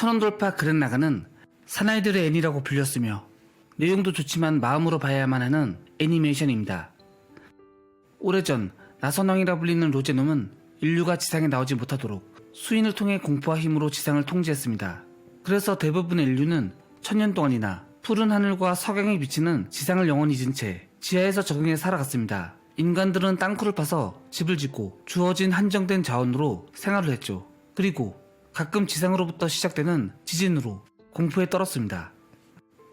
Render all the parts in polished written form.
천원돌파 그랜라간은 사나이들의 애니라고 불렸으며 내용도 좋지만 마음으로 봐야만 하는 애니메이션입니다. 오래전 나선왕이라 불리는 로제놈은 인류가 지상에 나오지 못하도록 수인을 통해 공포와 힘으로 지상을 통제했습니다. 그래서 대부분의 인류는 천년 동안이나 푸른 하늘과 석양이 비치는 지상을 영원히 잊은 채 지하에서 적응해 살아갔습니다. 인간들은 땅굴을 파서 집을 짓고 주어진 한정된 자원으로 생활을 했죠. 그리고 가끔 지상으로부터 시작되는 지진으로 공포에 떨었습니다.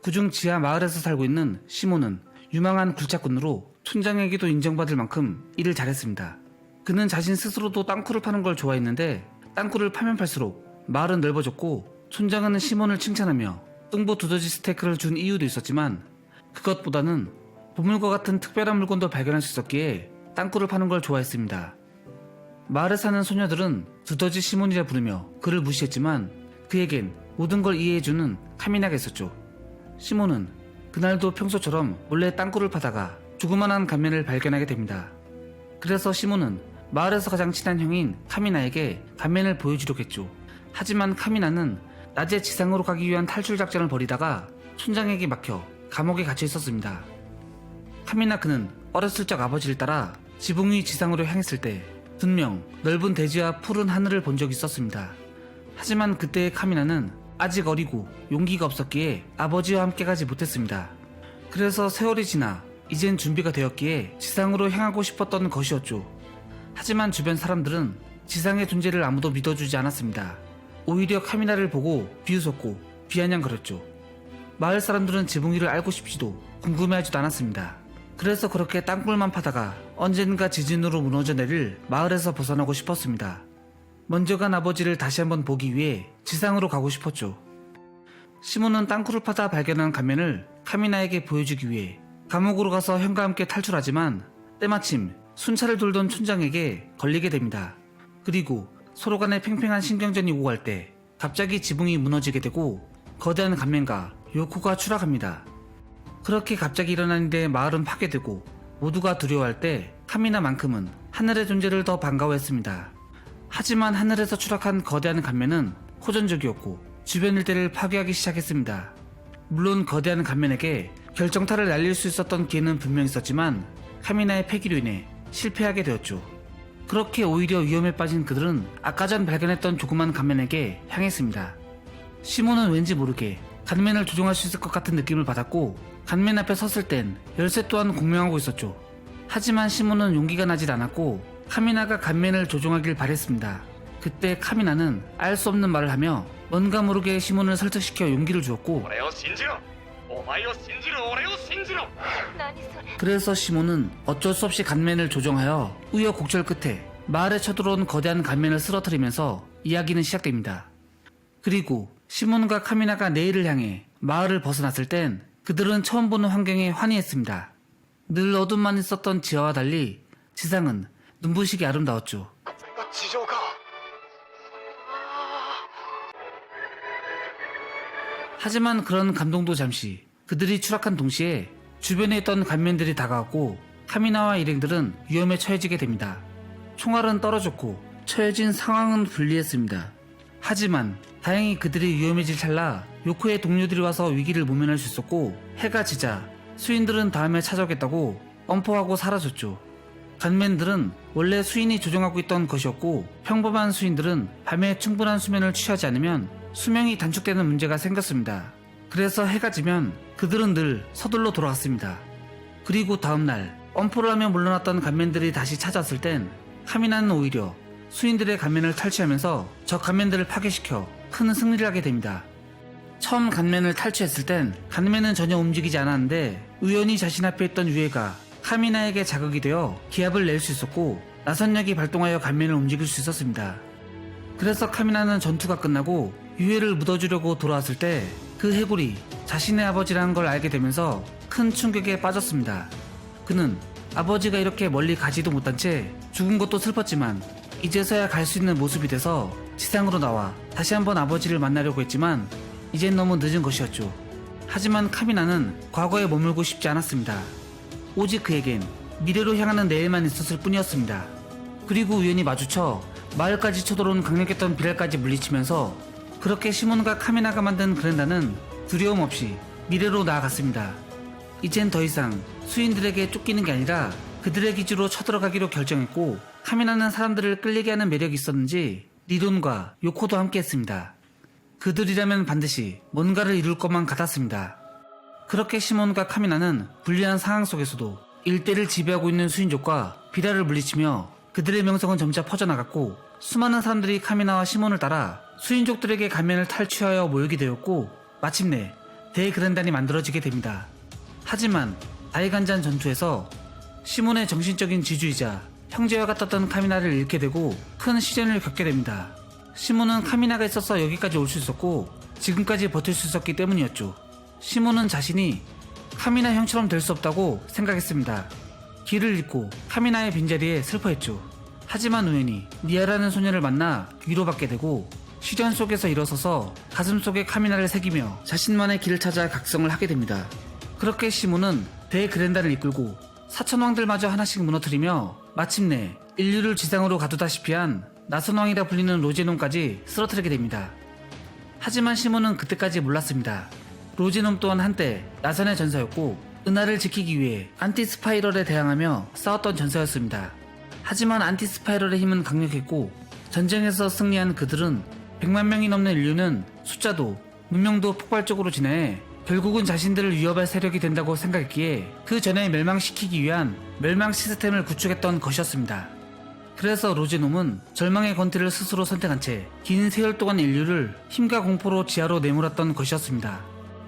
그중 지하 마을에서 살고 있는 시몬은 유망한 굴착꾼으로 촌장에게도 인정받을 만큼 일을 잘했습니다. 그는 자신 스스로도 땅굴을 파는 걸 좋아했는데 땅굴을 파면 팔수록 마을은 넓어졌고 촌장은 시몬을 칭찬하며 뚱보 두더지 스테이크를 준 이유도 있었지만 그것보다는 보물과 같은 특별한 물건도 발견할 수 있었기에 땅굴을 파는 걸 좋아했습니다. 마을에 사는 소녀들은 두더지 시몬이라 부르며 그를 무시했지만 그에겐 모든 걸 이해해주는 카미나가 있었죠. 시몬은 그날도 평소처럼 몰래 땅굴을 파다가 조그만한 가면을 발견하게 됩니다. 그래서 시몬은 마을에서 가장 친한 형인 카미나에게 가면을 보여주려고 했죠. 하지만 카미나는 낮에 지상으로 가기 위한 탈출 작전을 벌이다가 촌장에게 막혀 감옥에 갇혀 있었습니다. 카미나 그는 어렸을 적 아버지를 따라 지붕 위 지상으로 향했을 때 분명 넓은 대지와 푸른 하늘을 본 적이 있었습니다. 하지만 그때의 카미나는 아직 어리고 용기가 없었기에 아버지와 함께 가지 못했습니다. 그래서 세월이 지나 이젠 준비가 되었기에 지상으로 향하고 싶었던 것이었죠. 하지만 주변 사람들은 지상의 존재를 아무도 믿어주지 않았습니다. 오히려 카미나를 보고 비웃었고 비아냥거렸죠. 마을 사람들은 지붕 위를 알고 싶지도 궁금해하지도 않았습니다. 그래서 그렇게 땅굴만 파다가 언젠가 지진으로 무너져 내릴 마을에서 벗어나고 싶었습니다. 먼저 간 아버지를 다시 한번 보기 위해 지상으로 가고 싶었죠. 시몬은 땅굴을 파다 발견한 가면을 카미나에게 보여주기 위해 감옥으로 가서 형과 함께 탈출하지만 때마침 순찰을 돌던 촌장에게 걸리게 됩니다. 그리고 서로 간에 팽팽한 신경전이 오고 갈 때 갑자기 지붕이 무너지게 되고 거대한 가면과 요코가 추락합니다. 그렇게 갑자기 일어난 일에 마을은 파괴되고 모두가 두려워할 때 카미나만큼은 하늘의 존재를 더 반가워했습니다. 하지만 하늘에서 추락한 거대한 감면은 호전적이었고 주변 일대를 파괴하기 시작했습니다. 물론 거대한 감면에게 결정타를 날릴 수 있었던 기회는 분명 있었지만 카미나의 패기로 인해 실패하게 되었죠. 그렇게 오히려 위험에 빠진 그들은 아까 전 발견했던 조그만 감면에게 향했습니다. 시몬은 왠지 모르게 간면을 조종할 수 있을 것 같은 느낌을 받았고 간면 앞에 섰을 땐 열쇠 또한 공명하고 있었죠. 하지만 시몬은 용기가 나질 않았고 카미나가 간면을 조종하길 바랬습니다. 그때 카미나는 알 수 없는 말을 하며 뭔가 모르게 시몬을 설득시켜 용기를 주었고 그래서 시몬은 어쩔 수 없이 간면을 조종하여 우여곡절 끝에 마을에 쳐들어온 거대한 간면을 쓰러뜨리면서 이야기는 시작됩니다. 그리고 시몬과 카미나가 내일을 향해 마을을 벗어났을 땐 그들은 처음 보는 환경에 환희했습니다. 늘 어둠만 있었던 지하와 달리 지상은 눈부시게 아름다웠죠. 하지만 그런 감동도 잠시 그들이 추락한 동시에 주변에 있던 간면들이 다가왔고 카미나와 일행들은 위험에 처해지게 됩니다. 총알은 떨어졌고 처해진 상황은 불리했습니다. 하지만 다행히 그들이 위험해질 찰나 요코의 동료들이 와서 위기를 모면할 수 있었고 해가 지자 수인들은 다음에 찾아오겠다고 엄포하고 사라졌죠. 간면들은 원래 수인이 조종하고 있던 것이었고 평범한 수인들은 밤에 충분한 수면을 취하지 않으면 수명이 단축되는 문제가 생겼습니다. 그래서 해가 지면 그들은 늘 서둘러 돌아갔습니다. 그리고 다음날 엄포를 하며 물러났던 간면들이 다시 찾아왔을 땐 카미나는 오히려 수인들의 간면을 탈취하면서 저 간면들을 파괴시켜 큰 승리를 하게 됩니다. 처음 간면을 탈취했을 땐 간면은 전혀 움직이지 않았는데 우연히 자신 앞에 있던 유해가 카미나에게 자극이 되어 기압을 낼 수 있었고 나선력이 발동하여 간면을 움직일 수 있었습니다. 그래서 카미나는 전투가 끝나고 유해를 묻어주려고 돌아왔을 때 그 해골이 자신의 아버지라는 걸 알게 되면서 큰 충격에 빠졌습니다. 그는 아버지가 이렇게 멀리 가지도 못한 채 죽은 것도 슬펐지만 이제서야 갈 수 있는 모습이 돼서 지상으로 나와 다시 한번 아버지를 만나려고 했지만 이젠 너무 늦은 것이었죠. 하지만 카미나는 과거에 머물고 싶지 않았습니다. 오직 그에겐 미래로 향하는 내일만 있었을 뿐이었습니다. 그리고 우연히 마주쳐 마을까지 쳐들어온 강력했던 비랄까지 물리치면서 그렇게 시몬과 카미나가 만든 그랜다는 두려움 없이 미래로 나아갔습니다. 이젠 더 이상 수인들에게 쫓기는 게 아니라 그들의 기지로 쳐들어가기로 결정했고, 카미나는 사람들을 끌리게 하는 매력이 있었는지 리돈과 요코도 함께했습니다. 그들이라면 반드시 뭔가를 이룰 것만 같았습니다. 그렇게 시몬과 카미나는 불리한 상황 속에서도 일대를 지배하고 있는 수인족과 비라를 물리치며 그들의 명성은 점차 퍼져나갔고, 수많은 사람들이 카미나와 시몬을 따라 수인족들에게 가면을 탈취하여 모이게 되었고, 마침내 대그랜단이 만들어지게 됩니다. 하지만 다이간잔 전투에서 시몬의 정신적인 지주이자 형제와 같았던 카미나를 잃게 되고 큰 시련을 겪게 됩니다. 시몬은 카미나가 있어서 여기까지 올 수 있었고 지금까지 버틸 수 있었기 때문이었죠. 시몬은 자신이 카미나 형처럼 될 수 없다고 생각했습니다. 길을 잃고 카미나의 빈자리에 슬퍼했죠. 하지만 우연히 니아라는 소녀를 만나 위로받게 되고 시련 속에서 일어서서 가슴 속에 카미나를 새기며 자신만의 길을 찾아 각성을 하게 됩니다. 그렇게 시몬은 대그랜단을 이끌고 사천왕들마저 하나씩 무너뜨리며 마침내 인류를 지상으로 가두다시피 한 나선왕이라 불리는 로제논까지 쓰러뜨리게 됩니다. 하지만 시몬은 그때까지 몰랐습니다. 로제논 또한 한때 나선의 전사였고 은하를 지키기 위해 안티스파이럴에 대항하며 싸웠던 전사였습니다. 하지만 안티스파이럴의 힘은 강력했고 전쟁에서 승리한 그들은 100만 명이 넘는 인류는 숫자도 문명도 폭발적으로 진화해 결국은 자신들을 위협할 세력이 된다고 생각했기에 그 전에 멸망시키기 위한 멸망 시스템을 구축했던 것이었습니다. 그래서 로제놈은 절망의 건태를 스스로 선택한 채 긴 세월 동안 인류를 힘과 공포로 지하로 내몰았던 것이었습니다.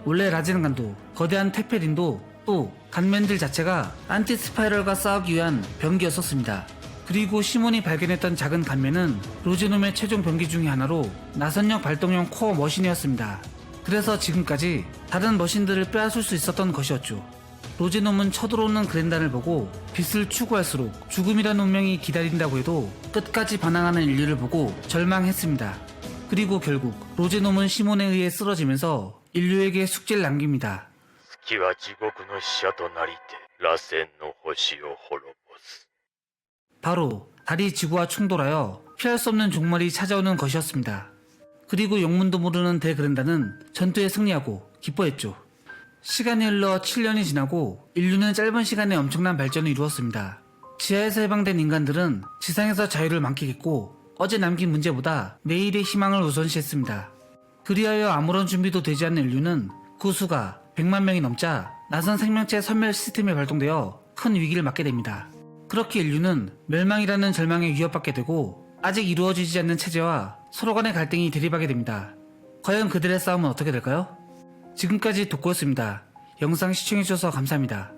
원래 라젠간도 거대한 테페린도 또 간맨들 자체가 안티스파이럴과 싸우기 위한 병기였었습니다. 그리고 시몬이 발견했던 작은 간맨은 로제놈의 최종 병기 중의 하나로 나선력 발동용 코어 머신이었습니다. 그래서 지금까지 다른 머신들을 빼앗을 수 있었던 것이었죠. 로제놈은 쳐들어오는 그랜단을 보고 빛을 추구할수록 죽음이라는 운명이 기다린다고 해도 끝까지 반항하는 인류를 보고 절망했습니다. 그리고 결국 로제놈은 시몬에 의해 쓰러지면서 인류에게 숙제를 남깁니다. 月は地獄の使者となりて螺旋の星を滅ぼす. 바로 달이 지구와 충돌하여 피할 수 없는 종말이 찾아오는 것이었습니다. 그리고 영문도 모르는 대그랜다는 전투에 승리하고 기뻐했죠. 시간이 흘러 7년이 지나고 인류는 짧은 시간에 엄청난 발전을 이루었습니다. 지하에서 해방된 인간들은 지상에서 자유를 만끽했고 어제 남긴 문제보다 내일의 희망을 우선시했습니다. 그리하여 아무런 준비도 되지 않는 인류는 그 수가 100만 명이 넘자 나선 생명체 선멸 시스템이 발동되어 큰 위기를 맞게 됩니다. 그렇게 인류는 멸망이라는 절망에 위협받게 되고 아직 이루어지지 않는 체제와 서로 간의 갈등이 대립하게 됩니다. 과연 그들의 싸움은 어떻게 될까요? 지금까지 덕구였습니다. 영상 시청해주셔서 감사합니다.